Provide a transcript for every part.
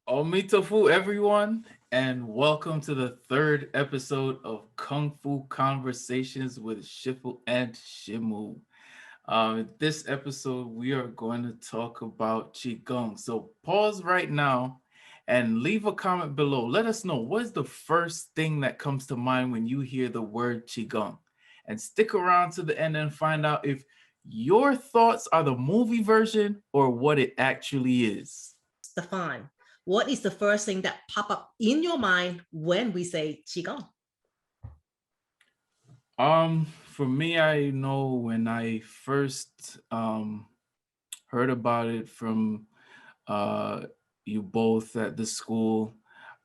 Omitafu, everyone, and welcome to the third episode of Kung Fu Conversations with Shifu and Shimu. This episode, we are going to talk about Qigong. So pause right now and leave a comment below. Let us know what is the first thing that comes to mind when you hear the word Qigong. And stick around to the end and find out if your thoughts are the movie version or what it actually is. Stefan, what is the first thing that pop up in your mind when we say qigong? For me, I know when I first heard about it from uh you both at the school,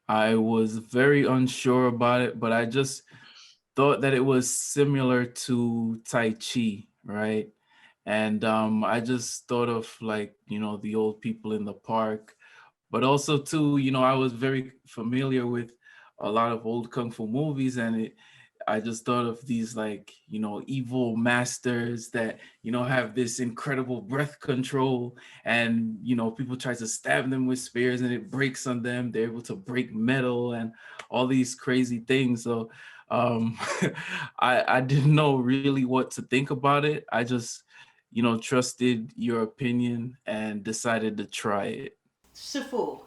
I was very unsure about it, but I just thought that it was similar to Tai Chi, right? And I just thought of like, the old people in the park, but also too, I was very familiar with a lot of old kung fu movies, and I just thought of these like, evil masters that, have this incredible breath control, and, people try to stab them with spears and it breaks on them. They're able to break metal and all these crazy things. So um I didn't know really what to think about it. I just, trusted your opinion and decided to try it. Shifu,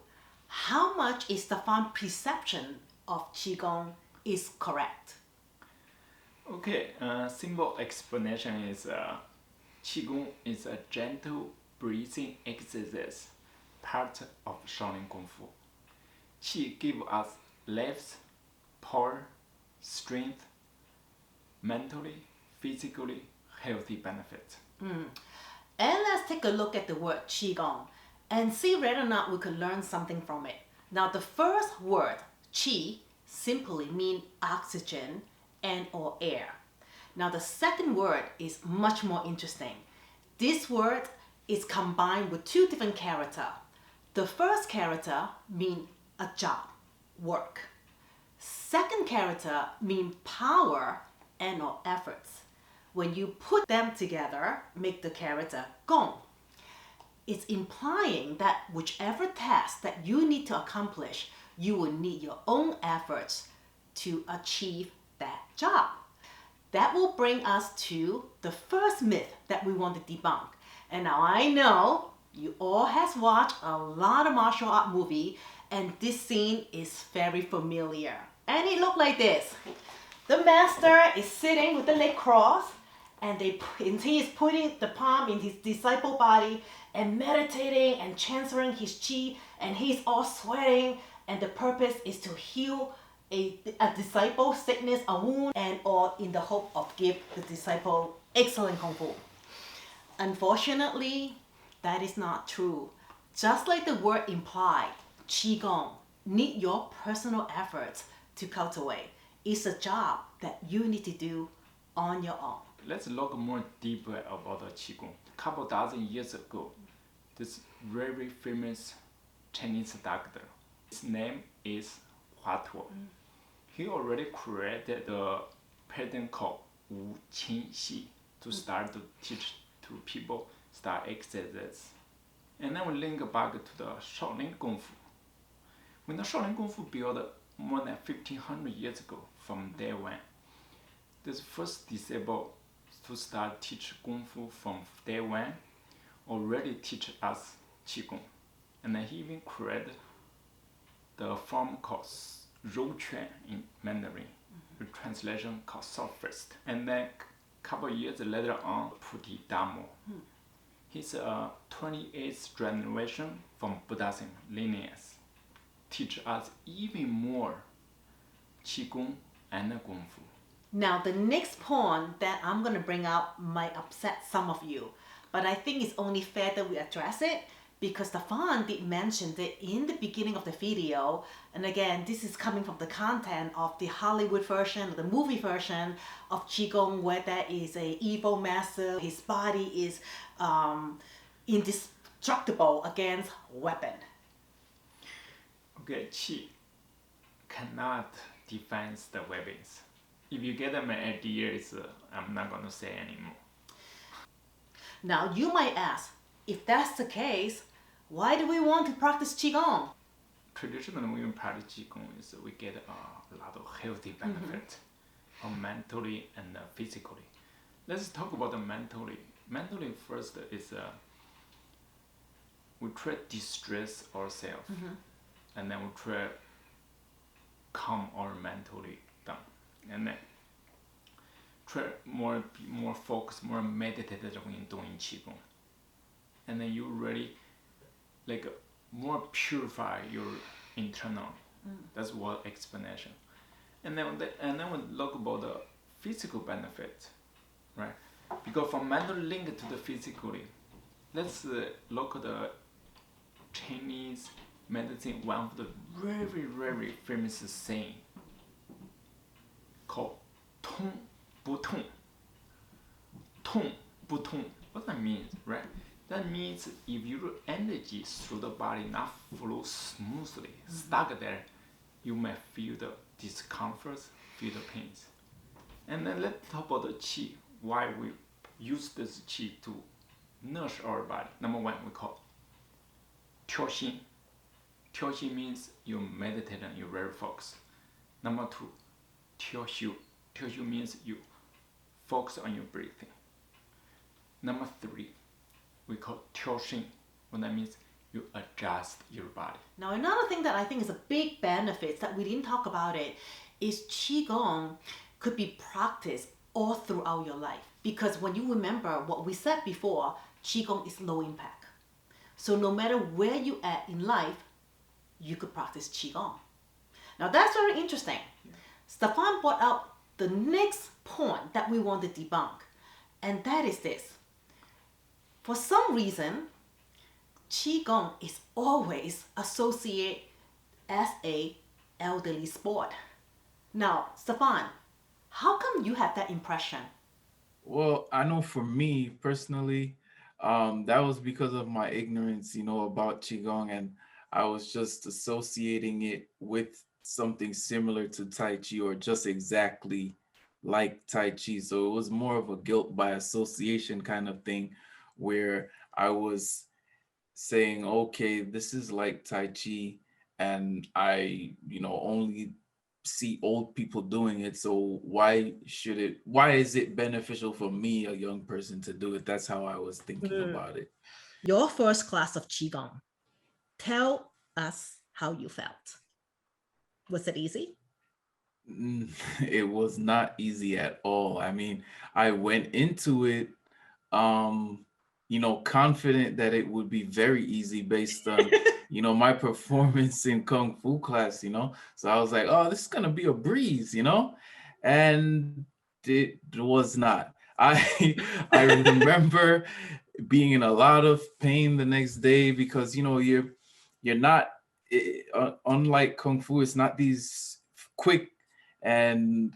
how much is Stefan's perception of qigong is correct? Okay, simple explanation is Qigong is a gentle breathing exercise, part of Shaolin Kung Fu. Qi gives us life, power, strength, mentally, physically healthy benefits. And let's take a look at the word qigong and see whether or not we could learn something from it. Now, the first word, qi, simply means oxygen and or air. Now, the second word is much more interesting. This word is combined with two different characters. The first character means a job, work. Second character means power and or efforts. When you put them together, make the character gong. It's implying that whichever task that you need to accomplish, you will need your own efforts to achieve that job. That will bring us to the first myth that we want to debunk. And now I know you all has watched a lot of martial art movie, and this scene is very familiar. And it looked like this. The master is sitting with the leg crossed, and he is putting the palm in his disciple body and meditating and transferring his chi, and he's all sweating, and the purpose is to heal a disciple sickness, a wound, and or in the hope of give the disciple excellent kung fu. Unfortunately, that is not true. Just like the word implied, qigong need your personal efforts to cultivate. It's a job that you need to do on your own. Let's look more deeper about the Qigong. Couple dozen years ago, this very famous Chinese doctor, his name is Hua Tuo. He already created the pattern called Wu Qin Xi to start to teach to people start exercises. And then we link back to the Shaolin Kung Fu. When the Shaolin Kung Fu built more than 1500 years ago from day one, this first disciple to start teach Kung Fu from day one already teach us Qigong. And then he even created the form called Rou Quan in Mandarin, the translation called Soft. And then couple years later on, Puti Damo. He's a 28th generation from Buddhism Linus. Teach us even more Qigong and Kung Fu. Now, the next point that I'm going to bring up might upset some of you, but I think it's only fair that we address it because Stefan did mention that in the beginning of the video, and again, this is coming from the content of the Hollywood version, the movie version of Qigong, where there is a evil master, his body is indestructible against weapon. Okay, Qi cannot define the weapons. If you get my idea, I'm not going to say anymore. Now, you might ask, if that's the case, why do we want to practice Qigong? traditionally when we practice Qigong is we get a lot of healthy benefits, mentally and physically. Let's talk about the mentally. Mentally first is we try to distress ourselves, and then we try calm our mentally down, and then try more focus, more meditative when doing Qigong, and then you really like more purify your internal. That's what explanation. And then we look about the physical benefit, right? Because from mental link to the physically, let's look at the Chinese medicine. One of the very very famous saying called 通不痛. 痛不痛. What that means, right? That means if your energy through the body not flow smoothly, stuck there, you may feel the discomfort, feel the pains. And then let's talk about the qi. Why we use this qi to nourish our body. Number one, we call 调心. 调心 means you meditate and you're very focused. Number two, 调休. 调休 means you focus on your breathing. Number three, we call 调心. What that means, you adjust your body. Now, another thing that I think is a big benefit that we didn't talk about it is Qigong could be practiced all throughout your life. Because when you remember what we said before, Qigong is low impact. So no matter where you at in life, you could practice Qigong. Now that's very interesting. Stefan brought out the next point that we want to debunk, and that is this. For some reason, Qigong is always associated as a elderly sport. Now, Stefan, how come you had that impression? Well, I know for me personally, that was because of my ignorance, about Qigong, and I was just associating it with something similar to Tai Chi or just exactly like Tai Chi. So it was more of a guilt by association kind of thing where I was saying, okay, this is like Tai Chi, and I, only see old people doing it. So why is it beneficial for me, a young person, to do it? That's how I was thinking about it. Your first class of Qigong. Tell us how you felt. Was it easy? It was not easy at all. I mean, I went into it, confident that it would be very easy based on, my performance in Kung Fu class, So I was like, oh, this is going to be a breeze, And it was not. I remember being in a lot of pain the next day because, you're not, unlike Kung Fu, it's not these quick and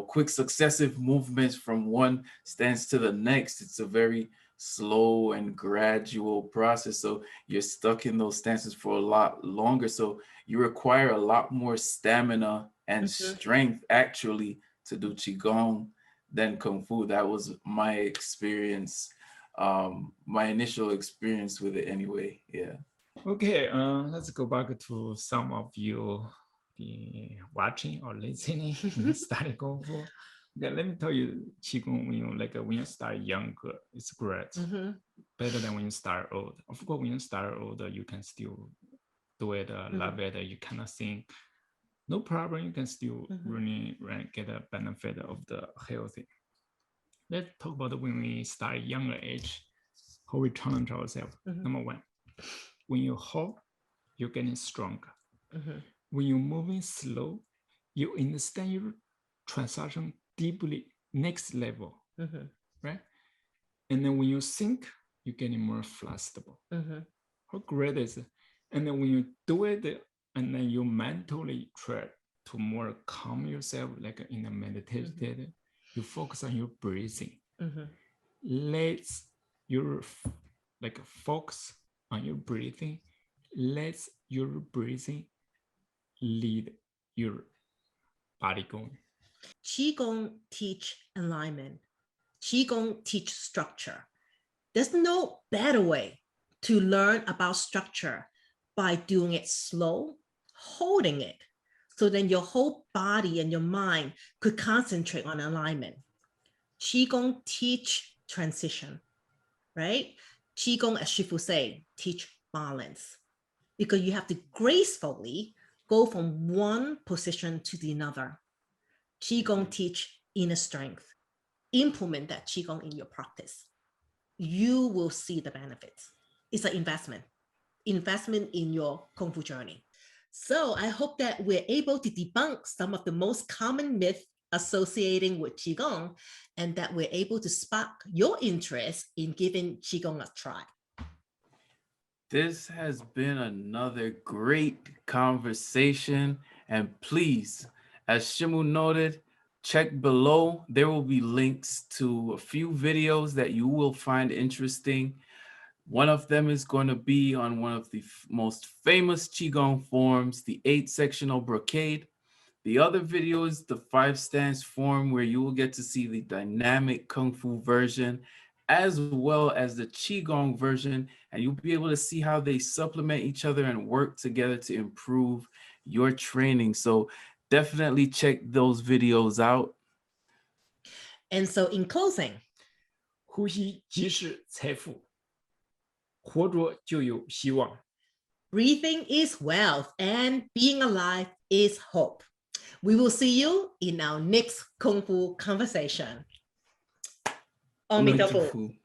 quick successive movements from one stance to the next. It's a very slow and gradual process, so you're stuck in those stances for a lot longer, so you require a lot more stamina and strength actually to do Qigong than Kung Fu. That was my experience, my initial experience with it anyway. Yeah. Okay, let's go back to some of you watching or listening study Kung Fu. Okay, let me tell you, Qigong, when you start younger, it's great. Better than when you start old. Of course, when you start older, you can still do it, love it, you cannot sing. No problem, you can still really get a benefit of the healthy. Let's talk about when we start younger age, how we challenge ourselves. Number one, when you hold, you're getting stronger. When you're moving slow, you understand your transaction deeply, next level, right? And then when you think, you're getting more flexible. How great is it? And then when you do it, and then you mentally try to more calm yourself, like in the meditation, you focus on your breathing. Let your focus on your breathing. Let your breathing lead your body going. Qigong teach alignment. Qigong teach structure. There's no better way to learn about structure by doing it slow, holding it. So then your whole body and your mind could concentrate on alignment. Qigong teach transition, right? Qigong, as Shifu say, teach balance, because you have to gracefully go from one position to the another. Qigong teach inner strength. Implement that Qigong in your practice. You will see the benefits. It's an investment in your Kung Fu journey. So I hope that we're able to debunk some of the most common myths associating with Qigong, and that we're able to spark your interest in giving Qigong a try. This has been another great conversation. And please, as Shimu noted, check below. There will be links to a few videos that you will find interesting. One of them is going to be on one of the most famous Qigong forms, the 8-sectional brocade. The other video is the 5-stance form, where you will get to see the dynamic Kung Fu version, as well as the Qigong version, and you'll be able to see how they supplement each other and work together to improve your training. So definitely check those videos out. And so in closing, 呼吸即是财富，活着就有希望。 breathing is wealth and being alive is hope. We will see you in our next Kung Fu conversation. 阿弥陀佛。